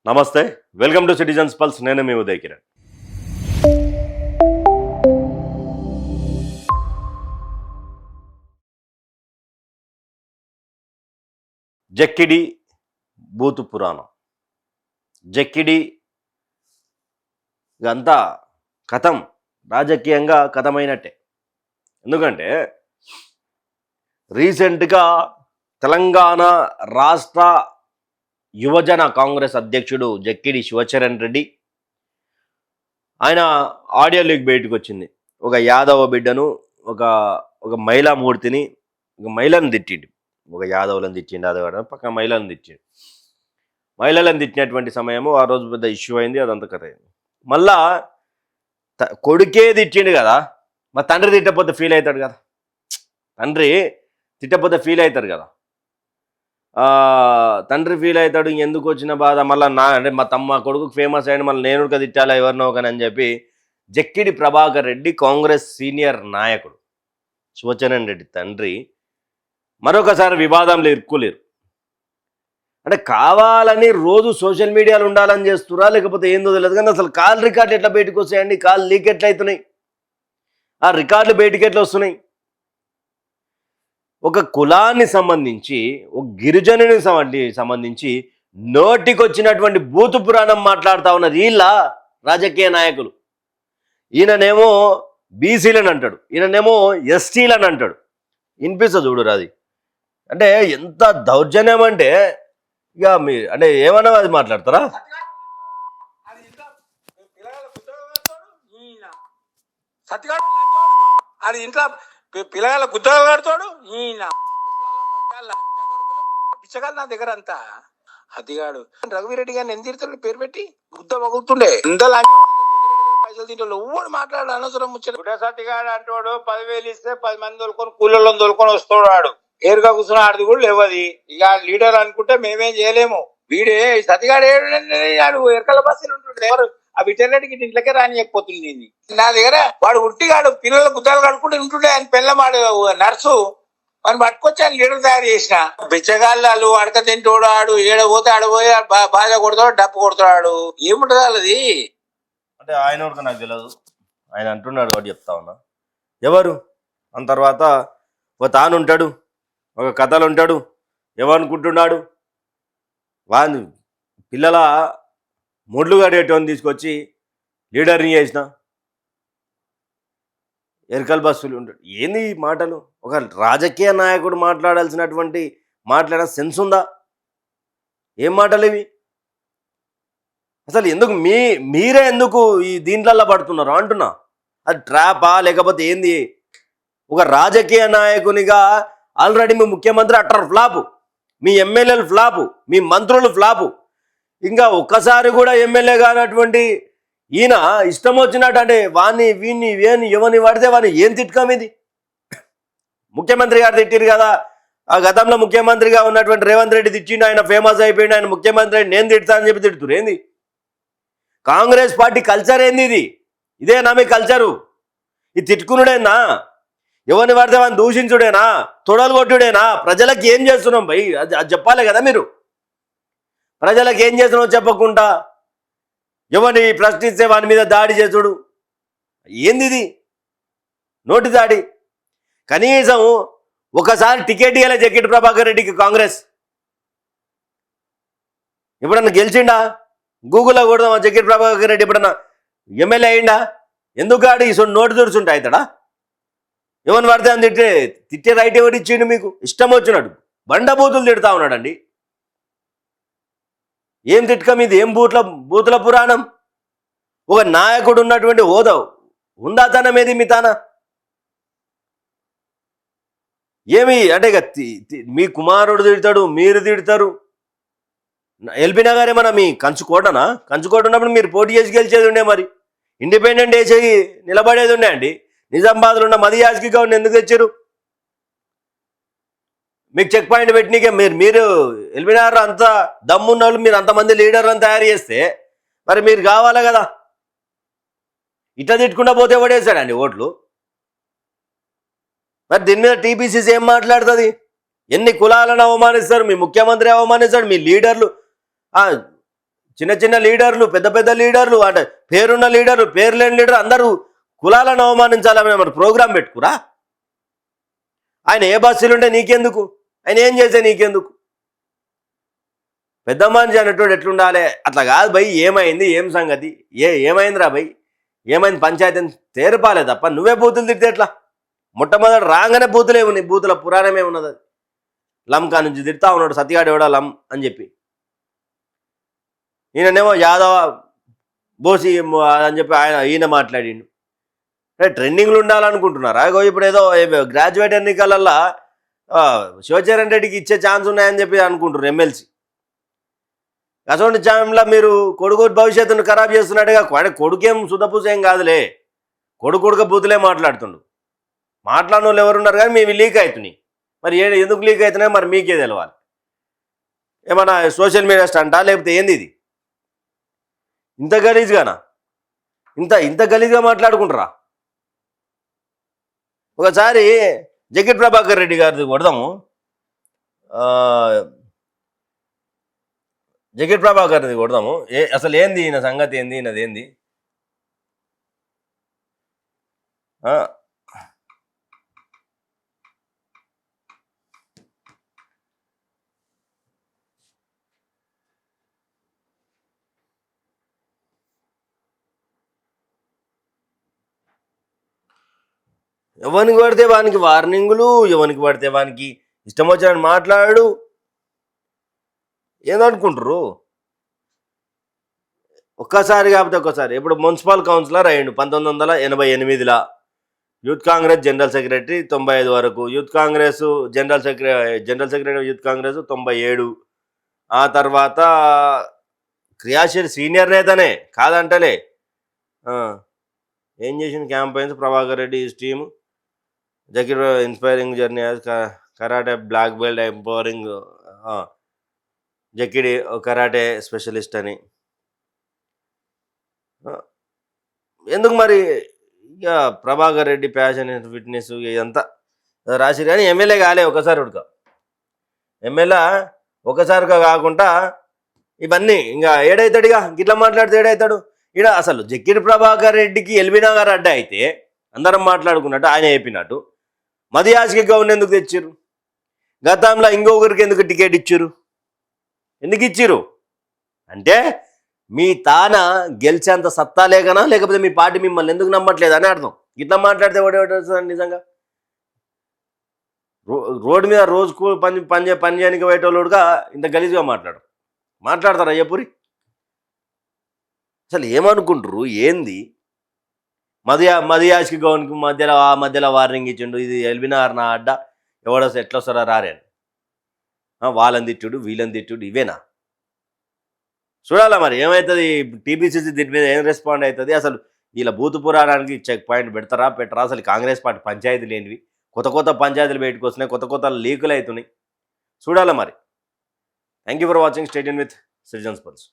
నమస్తే, welcome to citizens pulse. నేను మీ ఉదయ్ కిరణ్. జక్కిడి బూతు పురాణం, జక్కిడి ఇదంతా కథం, రాజకీయంగా కథమైనట్టే. ఎందుకంటే రీసెంట్గా తెలంగాణ రాష్ట్ర యువజన కాంగ్రెస్ అధ్యక్షుడు జక్కిడి శివచరణ్ రెడ్డి ఆయన ఆడియో లీక్ బయటకు వచ్చింది. ఒక యాదవ బిడ్డను, ఒక ఒక మహిళా మూర్తిని, ఒక మహిళను తిట్టిండు. ఒక యాదవులను తిట్టిండు, యాదవ పక్క మహిళలను తిట్టిండు. మహిళలను తిట్టినటువంటి సమయము ఆ రోజు పెద్ద ఇష్యూ అయింది. అదంతా కథ అయింది. మళ్ళా కొడుకే తిట్టిండు కదా, మా తండ్రి తిట్టకపోతే ఫీల్ అవుతాడు కదా, తండ్రి తిట్టకపోతే ఫీల్ అవుతారు కదా, తండ్రి ఫీల్ అవుతాడు. ఎందుకు వచ్చిన బాధ మళ్ళీ అంటే మా కొడుకు ఫేమస్ అయ్యాడు, మళ్ళీ నేను తిట్టాలా ఎవరినో కానీ అని చెప్పి జక్కిడి ప్రభాకర్ రెడ్డి, కాంగ్రెస్ సీనియర్ నాయకుడు శివచరణ్ రెడ్డి తండ్రి మరొకసారి వివాదంలో ఇరుక్కులేరు. అంటే కావాలని రోజు సోషల్ మీడియాలో ఉండాలని చేస్తురా లేకపోతే ఏందో తెలియదు, కానీ అసలు కాల్ రికార్డులు ఎట్లా బయటకు వస్తాయండి? కాల్ లీక్ ఎట్లా అవుతున్నాయి? ఆ రికార్డులు బయటికి ఎట్లా వస్తున్నాయి? ఒక కులాన్ని సంబంధించి, ఒక గిరిజనుని సంబంధించి నోటికొచ్చినటువంటి బూతు పురాణం మాట్లాడుతూ ఉన్నది వీళ్ళ రాజకీయ నాయకులు. ఈయననేమో బీసీలని అంటాడు, ఈయననేమో ఎస్టీలని అంటాడు. వినిపిస్తుంది చూడరు అది. అంటే ఎంత దౌర్జన్యం అంటే ఇక మీ అంటే ఏమన్నా అది మాట్లాడతారా? అది ఇంట్లో పిల్లగాళ్ళ గుద్దలు కడతాడు. ఈయన పిచ్చగాడు నా దగ్గర అంతా అదిగాడు. రఘువీరెడ్డి గారిని ఎంత తిరుగుతాడు పేరు పెట్టి గుద్ద పగులుతుండే. పైసలు తింటే ఎవడు మాట్లాడు అనవసరం ముచ్చట. గుడ్డసత్తిగాడు అంటాడు 10,000 ఇస్తే 10 మంది తోలుకొని కూలీలను తోలుకొని వస్తాడు. ఏరుగా కూర్చున్న ఆడిది కూడా లేవది. ఇక లీడర్ అనుకుంటే మేమేం చేయలేము. వీడే సతిగాడు ఎరకల బస్సులు ఉంటుండే. ఎవరు ఆ విటర్రెడ్డికి ఇంట్లోకే రానియకపోతుంది. నా దగ్గర వాడు ఉట్టిగాడు పిల్లల గుద్దాలు కడుకుంటూ ఉంటుండే. ఆయన పిల్లమాడు నర్సు మనం పట్టుకొచ్చి ఆయన లీడర్ తయారు చేసిన బిచ్చగాళ్ళు అడక తింటోడు. ఆడు ఏడపోతే ఆడపోయి బాగా కొడతాడు, డప్పు కొడతాడు. ఏముంటది వాళ్ళది అంటే ఆయన వరకు నాకు తెలియదు. ఆయన అంటున్నాడు వాడు చెప్తా ఉన్నా. ఎవరు అని తర్వాత ఒక తాను ఉంటాడు, ఒక కథలు ఉంటాడు. ఏమనుకుంటున్నాడు? వాడిని పిల్లల మొడ్లు గడేటోని తీసుకొచ్చి లీడర్ని చేసిన ఎరకల్ బస్సులు ఉంటాడు. ఏంది ఈ మాటలు? ఒక రాజకీయ నాయకుడు మాట్లాడాల్సినటువంటి మాట్లాడే సెన్స్ ఉందా? ఏం మాటలు ఇవి? అసలు ఎందుకు మీరే ఎందుకు ఈ దీంట్లల్లో పడుతున్నారు అంటున్నా. అది ట్రాపా లేకపోతే ఏంది? ఒక రాజకీయ నాయకునిగా ఆల్రెడీ మీ ముఖ్యమంత్రి అట్టర్ ఫ్లాపు, మీ ఎమ్మెల్యేలు ఫ్లాపు, మీ మంత్రులు ఫ్లాపు. ఇంకా ఒక్కసారి కూడా ఎమ్మెల్యే కానటువంటి ఈయన ఇష్టం వచ్చినట్టు అంటే వీన్ని ఎవరిని పడితే వాడిని ఏం తిట్టుకం ఇది? ముఖ్యమంత్రి గారు తిట్టిరు కదా, ఆ గతంలో ముఖ్యమంత్రిగా ఉన్నటువంటి రేవంత్ రెడ్డి తిట్టిండు, ఆయన ఫేమస్ అయిపోయిండు, ఆయన ముఖ్యమంత్రి నేను తిడతా అని చెప్పి తిడుతురు. ఏంది కాంగ్రెస్ పార్టీ కల్చర్? ఏంది ఇది? ఇదేనా మీ కల్చరు? ఇది తిట్టుకునుడేనా? ఎవరిని పడితే వాడిని దూషించుడేనా? తొడలు కొట్టుడేనా? ప్రజలకు ఏం చేస్తున్నాం భయ్? అది చెప్పాలి కదా మీరు. ప్రజలకు ఏం చేస్తున్నావు చెప్పకుండా ఎవరిని ప్రశ్నిస్తే వాని మీద దాడి చేసుడు ఏంది ఇది? నోటి దాడి. కనీసం ఒకసారి టికెట్ ఇవ్వలే జక్కిడి ప్రభాకర్ రెడ్డికి కాంగ్రెస్. ఎప్పుడన్నా గెలిచిండా? గూగుల్లో కొడదామా జక్కిడి ప్రభాకర్ రెడ్డి ఎప్పుడన్నా ఎమ్మెల్యే అయిందా? ఎందుకు ఆడు ఈ నోటు తుడుచుంటా అవుతాడా? ఎవరిని పడితే అని తిట్టే రైట్ ఎవరు ఇచ్చిండు మీకు? ఇష్టం వచ్చినాడు బండబూతులు తిడతా ఉన్నాడండి. ఏం తిట్టకం ఇది? ఏం బూతుల పురాణం? ఒక నాయకుడు ఉన్నటువంటి హోదా ఉందాతనం ఏది మీ తాన? ఏమి అంటే మీ కుమారుడు తిడతాడు, మీరు తిడతారు. ఎల్బీ నగర్ ఏమన్నా మీ కంచుకోటనా? కంచుకోట ఉన్నప్పుడు మీరు పోటీ చేసి గెలిచేది ఉండే, మరి ఇండిపెండెంట్ వేసేది నిలబడేది ఉండే అండి. నిజామాబాద్లో ఉన్న మదియాజ్కి గవర్నర్ ఎందుకు తెచ్చారు? మీకు చెక్ పాయింట్ పెట్టినకే మీరు ఎల్బీ నగర్ అంత దమ్మున్న వాళ్ళు, మీరు అంతమంది లీడర్లను తయారు చేస్తే మరి మీరు కావాలి కదా. ఇట్లా తిట్టుకుంటా పోతే పడేశాడండి ఓట్లు. మరి దీని మీద టీపీసీసీ ఏం మాట్లాడుతుంది? ఎన్ని కులాలను అవమానిస్తారు? మీ ముఖ్యమంత్రి అవమానిస్తాడు, మీ లీడర్లు చిన్న చిన్న లీడర్లు, పెద్ద పెద్ద లీడర్లు, అంటే పేరున్న లీడర్లు, పేరు లేని లీడర్ అందరూ కులాలను అవమానించాలని మరి ప్రోగ్రాం పెట్టుకురా? ఆయన ఏ బస్సులు ఉంటే నీకెందుకు? ఆయన ఏం చేస్తే నీకెందుకు? పెద్ద మనిషి అన్నట్టు ఎట్లుండాలి? అట్లా కాదు భయ్. ఏమైంది, ఏం సంగతి, ఏమైందిరా భయ్, ఏమైంది పంచాయతీని తేరపాలే తప్ప నువ్వే బూతులు తిడితే ఎట్లా? మొట్టమొదటి రాగానే బూతులే ఉన్నాయి, బూతుల పురాణమే ఉన్నది. అది లంకా నుంచి తిడతా ఉన్నాడు, సత్యగాడు ఎవడా లం అని చెప్పి. ఈయననేమో యాదవ బోసి అని చెప్పి ఈయన మాట్లాడిండు. ట్రెండింగ్లు ఉండాలనుకుంటున్నారా? ఇప్పుడు ఏదో గ్రాడ్యుయేట్ ఎన్నికలల్లో శివచరణ్ రెడ్డికి ఇచ్చే ఛాన్స్ ఉన్నాయని చెప్పి అనుకుంటున్నారు ఎమ్మెల్సీ. అటువంటి టైంలో మీరు కొడుకు భవిష్యత్తును ఖరాబ్ చేస్తున్నట్టుగా. కొడుకేం సుధపూసేం కాదులే, కొడుక బూతులే మాట్లాడుతుండు. మాట్లాడిన వాళ్ళు ఎవరున్నారు కానీ మేము లీక్ అవుతున్నాయి. మరి ఎందుకు లీక్ అవుతున్నాయి మరి మీకే తెలవాలి. ఏమన్నా సోషల్ మీడియా స్టంటా లేకపోతే ఏంది ఇది? ఇంత గలీజ్గానా? ఇంత గలీజ్గా మాట్లాడుకుంటారా? ఒకసారి జగన్ ప్రభాకర్ రెడ్డి గారిది కొడదాము. జగన్ ప్రభాకర్ది కొడదాము. అసలు ఏంది ఈయన సంగతి, ఏంది ఈయనది ఏంది? ఎవరికి పడితే వానికి వార్నింగులు, ఎవరికి పడితే వానికి ఇష్టం వచ్చినట్టు మాట్లాడు. ఏదనుకుంటారు? ఒక్కసారి కాకపోతే ఒక్కసారి. ఇప్పుడు మున్సిపల్ కౌన్సిలర్ అయ్యిండు 1988లో. యూత్ కాంగ్రెస్ జనరల్ సెక్రటరీ 95 వరకు. Youth Congress general secretary youth Congress 97. ఆ తర్వాత క్రియాశీల్ సీనియర్ నేతనే కాదంటలే. ఏం చేసింది campaigns? Prabhakar Reddy team Zakir inspiring journey karate black belt empowering జకిడి కరాటే స్పెషలిస్ట్ అని. ఎందుకు మరి ఇక ప్రభాకర్ రెడ్డి ప్యాషన్ ఫిట్నెస్ ఇదంతా రాసి కానీ ఎమ్మెల్యే కాలే ఒకసారి ఉడక. ఎమ్మెల్యే ఒకసారిగా కాకుండా ఇవన్నీ ఇంకా ఏడవుతాడు? ఇక గిట్లా మాట్లాడితే ఏడవుతాడు? ఈడ అసలు జకీర్ ప్రభాకర్ రెడ్డికి ఎల్బీ నగర్ అడ్డ అయితే అందరం మాట్లాడుకున్నట్టు ఆయన చెప్పినట్టు మదియాజ్కి గౌన్ ఎందుకు తెచ్చిర్రు? గతంలో ఇంకొకరికి ఎందుకు టికెట్ ఇచ్చిర్రు? ఎందుకు ఇచ్చిర్రు అంటే మీ తాన గెలిచేంత సత్తా లేకనా, లేకపోతే మీ పార్టీ మిమ్మల్ని ఎందుకు నమ్మట్లేదు అని అర్థం. ఇట్లా మాట్లాడితే ఒకటి నిజంగా రోడ్డు మీద రోజుకు పని చేయడానికి పోయేటోళ్ళుగా ఇంత గలీజ్గా మాట్లాడతారా చెప్పురి? అసలు ఏమనుకుంటారు? ఏంది మదియాజ్కి గౌన్కి మధ్యలో వార్నింగ్ ఇచ్చిండు. ఇది ఎల్బీనగర్ నా అడ్డ, ఎవడో ఎట్లా వస్తారా రారే వాళ్ళని తిట్టుడు వీళ్ళని తిట్టుడు ఇవేనా? చూడాలా మరి ఏమవుతుంది. టీపీసీసీ దీని మీద ఏం రెస్పాండ్ అవుతుంది? అసలు వీళ్ళ బూతు పురాణానికి చెక్ పాయింట్ పెట్టరా? అసలు కాంగ్రెస్ పార్టీ పంచాయతీలు లేనివి కొత్త పంచాయతీలు బయటకు వస్తున్నాయి, కొత్త లీకులు అవుతున్నాయి. చూడాలా మరి. Thank you for watching. Stay tune with citizens pulse.